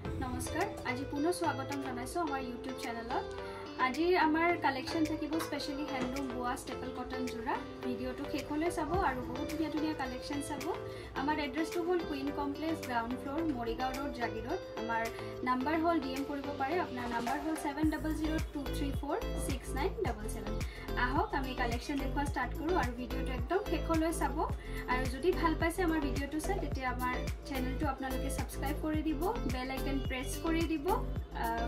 নমস্কাৰ আজি পুনৰ স্বাগতম জনাইছো আমাৰ ইউটিউব চেনেলত আজি আমাৰ কালেকশন থাকিব স্পেশালি হ্যান্ডলুম বোৱা স্টেপল কটন জোৰা ভিডিওটো শেষলৈ চাব আৰু বহুত ধুনীয়া কালেকশন চাব আমাৰ এড্ৰেছটো হ'ল queen complex ground floor Morigaon road Jagiroad আমাৰ নাম্বাৰ হ'ল ডিএম কৰিব পাৰে আপোনাৰ নাম্বাৰ হ'ল 7002346977 আহক আমি কালেকশন দেখুৱা স্টাৰ্ট কৰো আৰু ভিডিওটো একদম শেষলৈ চাব আৰু যদি ভাল পাইছে আমাৰ ভিডিওটো চাই তেতিয়া আমাৰ চেনেলটো আপোনালোকে সাবস্ক্ৰাইব কৰি দিব বেল আইকন প্ৰেছ কৰি দিব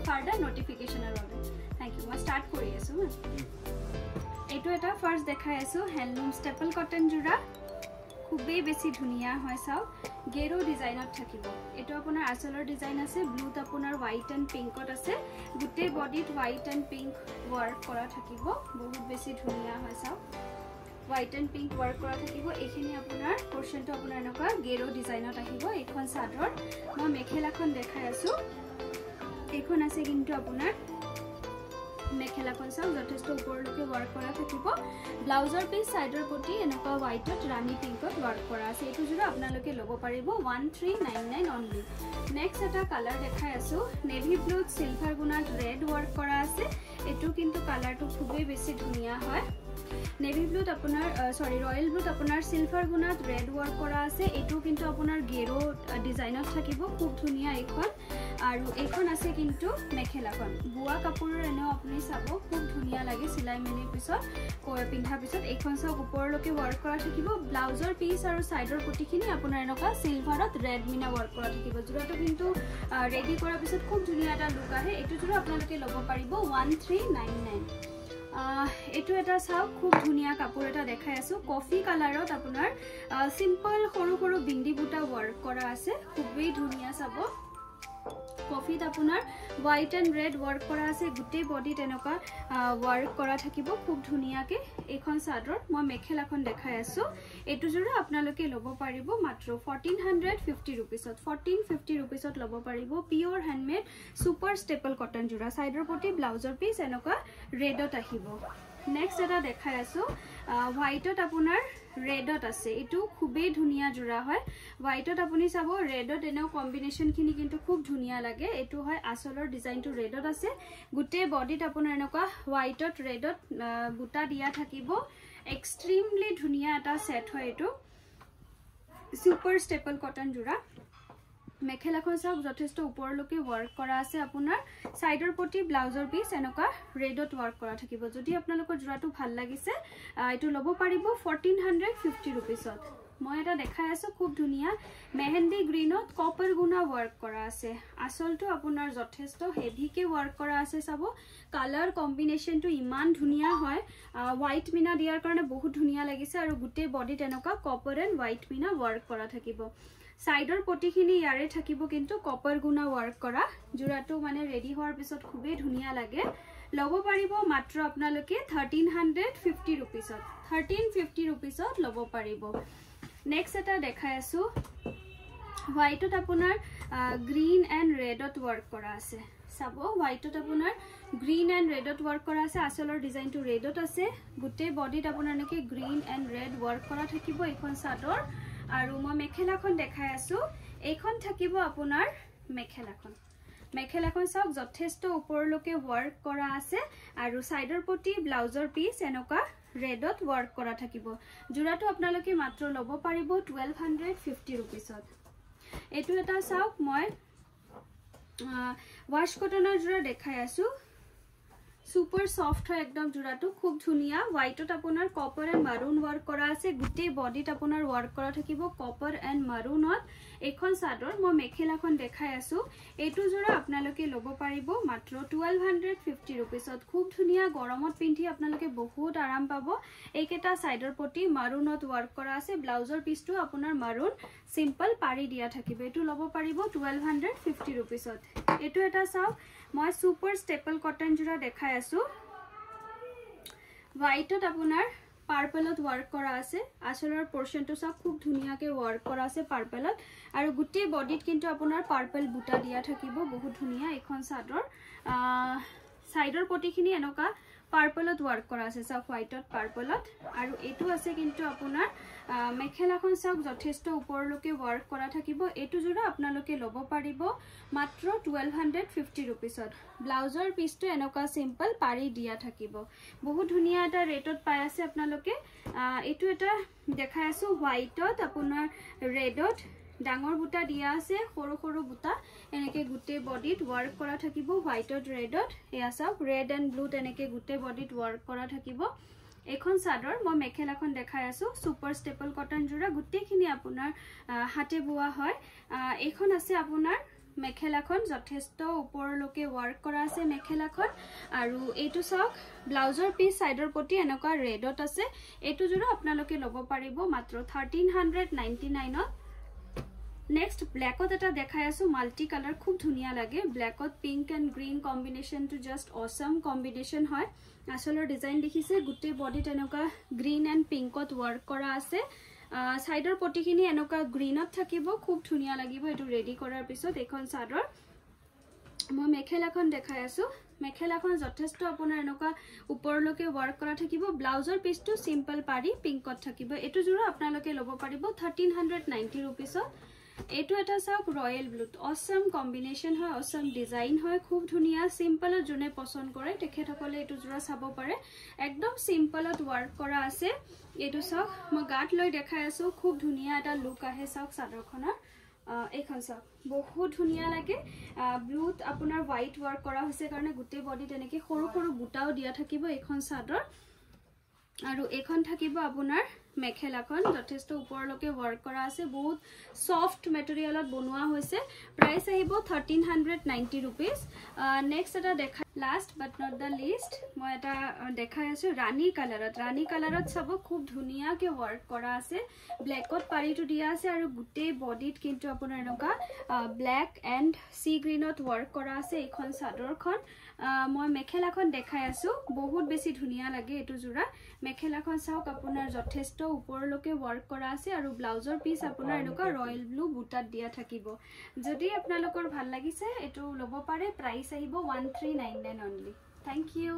ফাৰ্দাৰ নোটিফিকেশনৰ বাবে থ্যাংক ইউ মই স্টাৰ্ট কৰি আছো এটো এটা ফাৰ্স্ট দেখাই আছো হ্যান্ডলুম স্টেপল কটন জোৰা খুবেই বেছি ধুনিয়া হয় চাও গেৰো ডিজাইনত থাকিব এটো আপোনাৰ আসলৰ ডিজাইন আছে ব্লুত আপোনাৰ হোৱাইট এণ্ড পিংকত আছে গুটে বডিত হোৱাইট এণ্ড পিংক ওয়াৰ্ক কৰা থাকিব বহুত বেছি ধুনিয়া হয় চাও হোৱাইট এণ্ড পিংক ওয়াৰ্ক কৰা থাকিব এইখিনি আপোনাৰ পোৰশনটো আপোনাৰ এনেকুৱা গেৰো ডিজাইনত আহিব এইখন চাদৰ মই মেখেলাখন দেখাই আছো এইখন আছে কিন্তু আপোনাৰ মেখেলাখন চাও যথেষ্ট ওপৰলৈকে ওয়াৰ্ক কৰা থাকিব ব্লাউজৰ পিস সাইডৰ পটি এনেকুৱা হোৱাইটত ৰাণী পিংকত ওয়াৰ্ক কৰা আছে এইটো জোৰা আপোনালোকে ল'ব পাৰিব 1399 অনলি নেক্সট এটা কালাৰ দেখাই আছো নেভি ব্লুত সিলভাৰ গুণাত ৰেড ওয়াৰ্ক কৰা আছে এটো কিন্তু কালাৰটো খুবেই বেছি ধুনিয়া হয় নেভি ব্লুত আপোনাৰ ৰয়েল ব্লুত আপোনাৰ সিলভাৰ গুণাত ৰেড ওয়াৰ্ক কৰা আছে এটো কিন্তু আপোনাৰ গেৰো ডিজাইনত থাকিব খুব ধুনিয়া এইখন আৰু এইখন আছে কিন্তু মেখেলাখন বুৱা কাপোৰৰ এনেও আপুনি চাব খুব ধুনিয়া লাগে সিলাই মেনি পিছত পিন্ধা পিছত এইখন সব ওপৰলৈকে ওয়াৰ্ক কৰা থাকিব ব্লাউজৰ পিস আৰু সাইডৰ পটিখিনি আপোনাৰ এনেকুৱা সিলভাৰত ৰেড মিনা ওয়াৰ্ক কৰা থাকিব জোৰাটো কিন্তু ৰেডি কৰাৰ পিছত খুব ধুনিয়া এটা লুক আহে এটো জোৰা আপোনালোকে ল'ব পাৰিব 1399 এটো এটা চাও খুব ধুনিয়া কাপোৰ এটা দেখাই আছো কফি কালাৰত আপোনাৰ সিম্পল সৰু সৰু বিন্দি বুটা ওয়াৰ্ক কৰা আছে খুবেই ধুনিয়া চাব কফিত আপোনাৰ হোৱাইট এণ্ড ৰেড ওয়াৰ্ক কৰা আছে গুটে বডিত এনেকুৱা ওয়াৰ্ক কৰা থাকিব খুব ধুনিয়াকে এইখন চাদৰ মই মেখেলাখন দেখাই আছো এটো জোৰা আপোনালোকে ল'ব পাৰিব মাত্ৰ 1450 रुपीसত 1450 रुपीसত ল'ব পাৰিব pure handmade super staple cotton জোৰা সাইডৰ পটি ব্লাউজৰ পিস এনেকুৱা ৰেডত আহিব নেক্সট এটা দেখাই আছো হোৱাইটত আপোনাৰ ৰেডত আছে এটো খুবেই ধুনিয়া জোৰা হয় হোৱাইটত আপুনি চাব ৰেডত এনেও কম্বিনেশন খিনি কিন্তু খুব ধুনিয়া লাগে এটো হয় আসলৰ ডিজাইনটো ৰেডত আছে গুটে বডিত আপোনাৰ এনেকুৱা হোৱাইটত ৰেডত বুটা দিয়া থাকিব এক্সট্ৰিমলি ধুনিয়া এটা সেট হয় এটো সুপাৰ স্টেপল কটন জোৰা মেখেলাখন সব যথেষ্ট ওপৰলৈকে ওয়াৰ্ক কৰা আছে আপোনাৰ সাইডৰ পটি ব্লাউজৰ পিস এনেকুৱা ৰেডত ওয়াৰ্ক কৰা থাকিব যদি আপোনালোকৰ জোৰাটো ভাল লাগিছে এটো ল'ব পাৰিব 1450 रुपीसত মই এটা দেখাই আছো খুব ধুনিয়া মেহেন্দি গ্ৰীনত কপাৰ গুণা ওয়াৰ্ক কৰা আছে আসলটো আপোনাৰ যথেষ্ট হেভিকে ওয়াৰ্ক কৰা আছে চাব কালাৰ কম্বিনেশনটো ইমান ধুনিয়া হয় হোৱাইট মিনা দিয়াৰ কাৰণে বহুত ধুনিয়া লাগিছে আৰু গুটে বডিত এনেকুৱা copper and white meena work কৰা থাকিব সাইডৰ পটিখিনি ইয়াৰে থাকিব কিন্তু কপাৰ গুণা ওয়াৰ্ক কৰা জোৰাটো মানে ৰেডি হোৱাৰ পিছত খুবেই ধুনিয়া লাগে ল'ব পাৰিব মাত্ৰ আপোনালোকে 1350 रुपीसত 1350 रुपीसত ল'ব পাৰিব নেক্সট এটা দেখাই আছো হোৱাইটত আপোনাৰ গ্ৰীন এণ্ড ৰেডত ওয়াৰ্ক কৰা আছে চাব হোৱাইটত আপোনাৰ গ্ৰীন এণ্ড ৰেডত ওয়াৰ্ক কৰা আছে আসলৰ ডিজাইনটো ৰেডত আছে গুটে বডিত আপোনাৰ নেকি গ্ৰীন এণ্ড ৰেড ওয়াৰ্ক কৰা থাকিব এইখন চাদৰ আৰু মই মেখেলাখন দেখাই আছো এইখন থাকিব আপোনাৰ মেখেলাখন সব যথেষ্ট ওপৰলৈকে ওয়াৰ্ক কৰা আছে আৰু সাইডৰ পটি ব্লাউজৰ পিস এনেকুৱা ৰেডত ওয়াৰ্ক কৰা থাকিব জোৰাটো আপোনালোকে মাত্ৰ ল'ব পাৰিব 1250 रुपीसত এটো এটা চাওক মই ওয়াশ কটনৰ জোৰা দেখাই আছো সুপাৰ সফট হয় একদম জোৰাটো খুব ধুনিয়া হোৱাইটত আপোনাৰ কপাৰ এণ্ড মাৰুন ওয়াৰ্ক কৰা আছে গুটে বডিত আপোনাৰ ওয়াৰ্ক কৰা থাকিব কপাৰ এণ্ড মাৰুনত এইখন চাদৰ মই মেখেলাখন দেখাই আছো এটো জোৰা আপোনালোকে ল'ব পাৰিব মাত্ৰ 1250 रुपीसত খুব ধুনিয়া গৰমত পিন্ধি আপোনালোকে বহুত আৰাম পাব এইকেটা সাইডৰ পটি মাৰুনত ওয়াৰ্ক কৰা আছে ব্লাউজৰ পিসটো আপোনাৰ মাৰুন সিম্পল পাৰি দিয়া থাকিব এটো ল'ব পাৰিব 1250 रुपीसত এটো এটা চাও মই সুপাৰ স্টেপল কটন জোৰা দেখাই আছো হোৱাইটত আপোনাৰ পাৰ্পলত ওয়াৰ্ক কৰা আছে আসলৰ পোৰশনটো সব খুব ধুনিয়াকে ওয়াৰ্ক কৰা আছে পাৰ্পলত আৰু গুটে বডিত কিন্তু আপোনাৰ পাৰ্পল বুটা দিয়া থাকিব বহুত ধুনিয়া এখন চাদৰ সাইডৰ পটিখিনি এনেকুৱা পাৰ্পলত ৱৰ্ক কৰা আছে চাওক হোৱাইটত পাৰ্পলত আৰু এটো আছে কিন্তু আপোনাৰ মেখেলাখন চাওক যথেষ্ট ওপৰলৈকে ৱৰ্ক কৰা থাকিব এটো জোৰা আপোনালোকে ল'ব পাৰিব মাত্ৰ 1250 रुपीसত ব্লাউজৰ পিছটো এনেকা সিম্পল পাৰি দিয়া থাকিব বহুত ধুনিয়া এটা ৰেটত পাই আছে আপোনালোকে এটো এটা দেখাই আছো হোৱাইটত আপোনাৰ ৰেডত ডাঙৰ বুটা দিয়া আছে সৰু সৰু বুটা এনেকে গুটে বডিত ৱৰ্ক কৰা থাকিব হোৱাইটত ৰেডত এয়া চাওক ৰেড এন্ড ব্লু এনেকে গুটে বডিত ৱৰ্ক কৰা থাকিব এখন চাদৰ মই মেখেলাখন দেখাই আছো সুপাৰ ষ্টেপল কটন জোৰা গুটেখিনি আপোনাৰ হাতে বোৱা হয় এখন আছে আপোনাৰ মেখেলাখন যথেষ্ট ওপৰলৈকে ৱৰ্ক কৰা আছে মেখেলাখন আৰু এটো চাওক ব্লাউজৰ পিছ সাইডৰ পটি এনেকা ৰেডত আছে এটো জোৰা আপোনালোকে ল'ব পাৰিব মাত্ৰ 1399 ত Next blackot eta dekhai asu multi color khub dhuniya lage blackot pink and green combination to just awesome combination hoy asolor design dekhise gutte body tenoka green and pinkot work kora ase side or poti khini enoka green ot thakibo khub dhuniya lagibo etu ready korar pisot ekhon sador মই মেখেলাখন দেখাই আছো মেখেলাখন যথেষ্ট আপোনাৰ এনেকা ওপৰলৈকে work কৰা থাকিব ব্লাউজৰ পিছটো সিম্পল পাৰি পিংকত থাকিব এটো জোৰা আপোনালোকে ল'ব পাৰিব 1390 रुपीसত এটো এটা চাওক ৰয়েল ব্লু অসম কম্বিনেশন হয় অসম ডিজাইন হয় খুব ধুনিয়া সিম্পল জনে পছন্দ কৰে তেখেতসকলে এটো জোৰা চাব পাৰে একদম সিম্পলত ৱৰ্ক কৰা আছে এটো চাওক মই গাত লৈ দেখাই আছো খুব ধুনিয়া এটা লুক আহে চাওক চাদৰখনৰ এখন চাওক বহুত ধুনিয়া লাগে ব্লুত আপোনাৰ হোৱাইট ৱৰ্ক কৰা হৈছে কাৰণে গুটে বডি তেনেকে সৰু সৰু বুটাও দিয়া থাকিব এখন চাদৰ আৰু এখন থাকিব আপোনাৰ মেখেলাখন যথেষ্ট ওপৰলৈকে ৱৰ্ক কৰা আছে বহুত সফট মেটেৰিয়েলত বনোৱা হৈছে প্ৰাইস আহিব 1390 रुपीस নেক্সট এটা দেখা last but not da list মই এটা দেখাই আছো ৰাণী কালাৰত সব খুব ধুনিয়াকে ৱৰ্ক কৰা আছে ব্ল্যাকত পাৰিটো দিয়া আছে আৰু গুটে বডিত কিন্তু আপোনাৰ এনেকা ব্ল্যাক এন্ড সি গ্ৰীনত ৱৰ্ক কৰা আছে এখন চাদৰখন মই মেখেলাখন দেখাই আছো বহুত বেছি ধুনিয়া লাগে এটো জোৰা মেখেলাখন চাওক আপোনাৰ যথেষ্ট ওপৰলৈকে ৱৰ্ক কৰা আছে আৰু ব্লাউজৰ পিছ আপোনাৰ এনেকা ৰয়েল ব্লু বুটাত দিয়া থাকিব যদি আপোনালোকৰ ভাল লাগিছে এটো ল'ব পাৰে প্ৰাইস আহিব 1399 only thank you